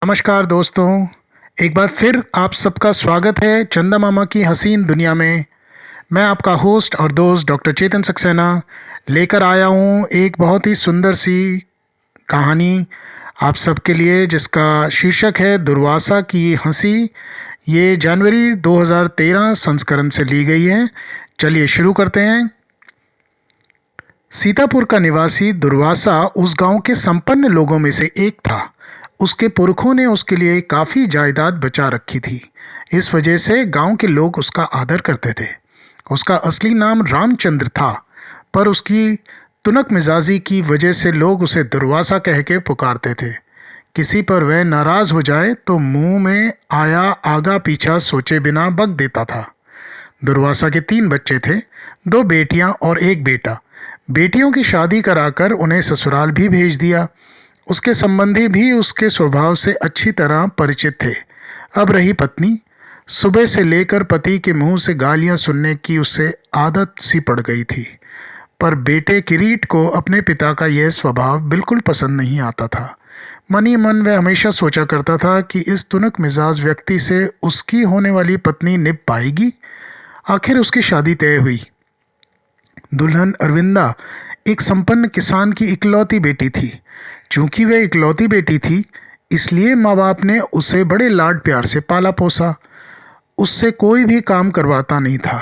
नमस्कार दोस्तों, एक बार फिर आप सबका स्वागत है चंदा मामा की हसीन दुनिया में। मैं आपका होस्ट और दोस्त डॉक्टर चेतन सक्सेना लेकर आया हूँ एक बहुत ही सुंदर सी कहानी आप सबके लिए, जिसका शीर्षक है दुर्वासा की हंसी। ये जनवरी 2013 संस्करण से ली गई है। चलिए शुरू करते हैं। सीतापुर का निवासी दुर्वासा उस गांव के संपन्न लोगों में से एक था। उसके पुरखों ने उसके लिए काफ़ी जायदाद बचा रखी थी। इस वजह से गांव के लोग उसका आदर करते थे। उसका असली नाम रामचंद्र था, पर उसकी तुनक मिजाजी की वजह से लोग उसे दुर्वासा कह के पुकारते थे। किसी पर वह नाराज हो जाए तो मुंह में आया आगा पीछा सोचे बिना बक देता था। दुर्वासा के 3 बच्चे थे, 2 बेटियां और 1 बेटा। बेटियों की शादी कराकर उन्हें ससुराल भी भेज दिया। उसके संबंधी भी उसके स्वभाव से अच्छी तरह परिचित थे। अब रही पत्नी, सुबह से लेकर पति के मुंह से गालियां सुनने की उसे आदत सी पड़ गई थी। पर बेटे किरीट को अपने पिता का यह स्वभाव बिल्कुल पसंद नहीं आता था। मन ही मन वह हमेशा सोचा करता था कि इस तुनक मिजाज व्यक्ति से उसकी होने वाली पत्नी निभ पाएगी। आखिर उसकी शादी तय हुई। दुल्हन अरविंदा एक संपन्न किसान की इकलौती बेटी थी। चूंकि वह इकलौती बेटी थी, इसलिए माँ बाप ने उसे बड़े लाड प्यार से पाला पोसा। उससे कोई भी काम करवाता नहीं था।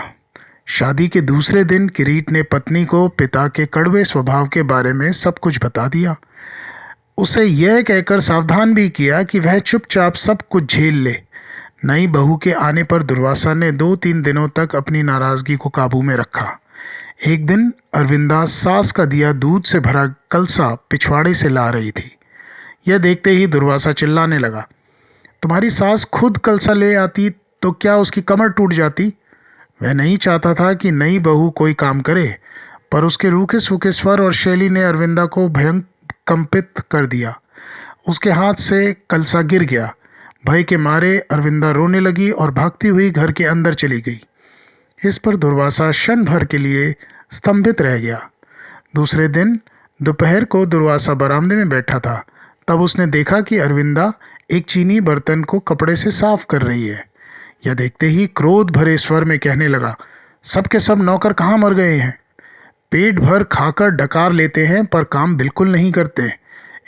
शादी के दूसरे दिन किरीट ने पत्नी को पिता के कड़वे स्वभाव के बारे में सब कुछ बता दिया। उसे यह कहकर सावधान भी किया कि वह चुपचाप सब कुछ झेल ले। नई बहू के आने पर दुर्वासा ने 2-3 दिनों तक अपनी नाराजगी को काबू में रखा। एक दिन अरविंदा सास का दिया दूध से भरा कलसा पिछवाड़े से ला रही थी। यह देखते ही दुर्वासा चिल्लाने लगा, तुम्हारी सास खुद कलसा ले आती तो क्या उसकी कमर टूट जाती। वह नहीं चाहता था कि नई बहू कोई काम करे, पर उसके रूखे सूखे स्वर और शैली ने अरविंदा को भयंकर कंपित कर दिया। उसके हाथ से कलसा गिर गया। भय के मारे अरविंदा रोने लगी और भागती हुई घर के अंदर चली गई। इस पर दुर्वासा क्षण भर के लिए स्तंभित रह गया। दूसरे दिन दोपहर को दुर्वासा बरामदे में बैठा था। तब उसने देखा कि अरविंदा एक चीनी बर्तन को कपड़े से साफ कर रही है। यह देखते ही क्रोध भरे स्वर में कहने लगा, सब के सब नौकर कहाँ मर गए हैं। पेट भर खाकर डकार लेते हैं पर काम बिल्कुल नहीं करते।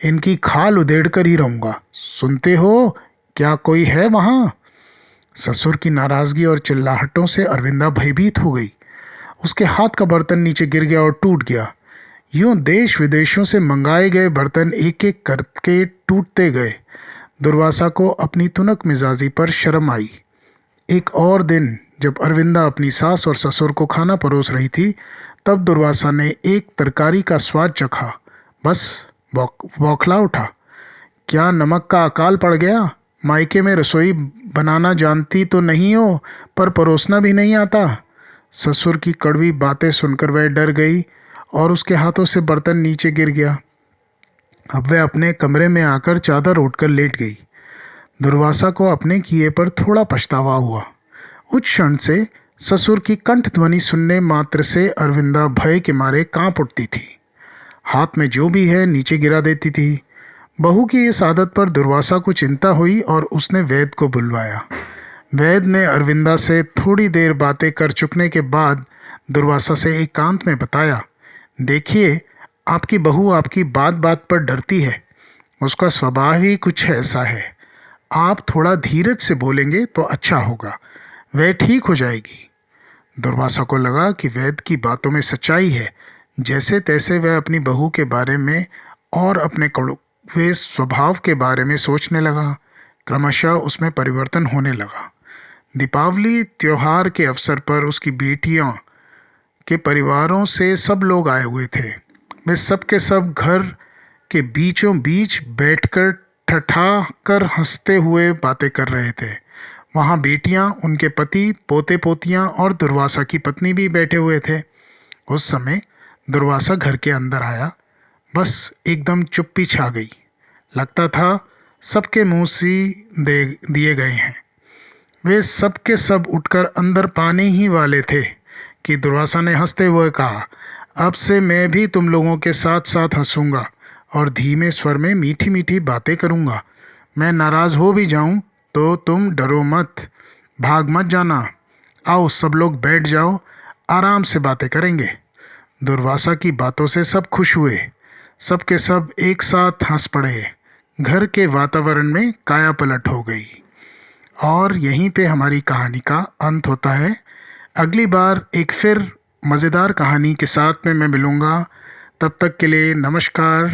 इनकी खाल उधेड़ कर ही रहूंगा। सुनते हो, क्या कोई है वहाँ। ससुर की नाराजगी और चिल्लाहटों से अरविंदा भयभीत हो गई। उसके हाथ का बर्तन नीचे गिर गया और टूट गया। यूं देश विदेशों से मंगाए गए बर्तन एक एक करके टूटते गए। दुर्वासा को अपनी तुनक मिजाजी पर शर्म आई। एक और दिन जब अरविंदा अपनी सास और ससुर को खाना परोस रही थी, तब दुर्वासा ने एक तरकारी का स्वाद चखा। बस बौखला उठा। क्या नमक का अकाल पड़ गया। मायके में रसोई बनाना जानती तो नहीं हो, पर परोसना भी नहीं आता। ससुर की कड़वी बातें सुनकर वह डर गई और उसके हाथों से बर्तन नीचे गिर गया। अब वह अपने कमरे में आकर चादर ओढ़कर लेट गई। दुर्वासा को अपने किए पर थोड़ा पछतावा हुआ। उस क्षण से ससुर की कंठ ध्वनि सुनने मात्र से अरविंदा भय के मारे कांप उठती थी। हाथ में जो भी है नीचे गिरा देती थी। बहू की इस आदत पर दुर्वासा को चिंता हुई और उसने वैद्य को बुलवाया। वैद्य ने अरविंदा से थोड़ी देर बातें कर चुकने के बाद दुर्वासा से एकांत में बताया, देखिए, आपकी बहू आपकी बात बात पर डरती है। उसका स्वभाव ही कुछ ऐसा है। आप थोड़ा धीरज से बोलेंगे तो अच्छा होगा, वह ठीक हो जाएगी। दुर्वासा को लगा कि वैद्य की बातों में सच्चाई है। जैसे तैसे वह अपनी बहू के बारे में और अपने कड़वे स्वभाव के बारे में सोचने लगा। क्रमशः उसमें परिवर्तन होने लगा। दीपावली त्योहार के अवसर पर उसकी बेटियों के परिवारों से सब लोग आए हुए थे। वे सब के सब घर के बीचों बीच बैठकर ठठा कर हंसते हुए बातें कर रहे थे। वहाँ बेटियाँ, उनके पति, पोते पोतियाँ और दुर्वासा की पत्नी भी बैठे हुए थे। उस समय दुर्वासा घर के अंदर आया। बस एकदम चुप्पी छा गई। लगता था सबके मुंह सी दिए गए हैं। वे सब के सब उठकर अंदर पाने ही वाले थे कि दुर्वासा ने हंसते हुए कहा, अब से मैं भी तुम लोगों के साथ साथ हंसूंगा और धीमे स्वर में मीठी मीठी बातें करूंगा। मैं नाराज़ हो भी जाऊं तो तुम डरो मत, भाग मत जाना। आओ सब लोग बैठ जाओ, आराम से बातें करेंगे। दुर्वासा की बातों से सब खुश हुए। सब के सब एक साथ हंस पड़े। घर के वातावरण में काया पलट हो गई। और यहीं पे हमारी कहानी का अंत होता है। अगली बार एक फिर मज़ेदार कहानी के साथ में मैं मिलूँगा। तब तक के लिए नमस्कार।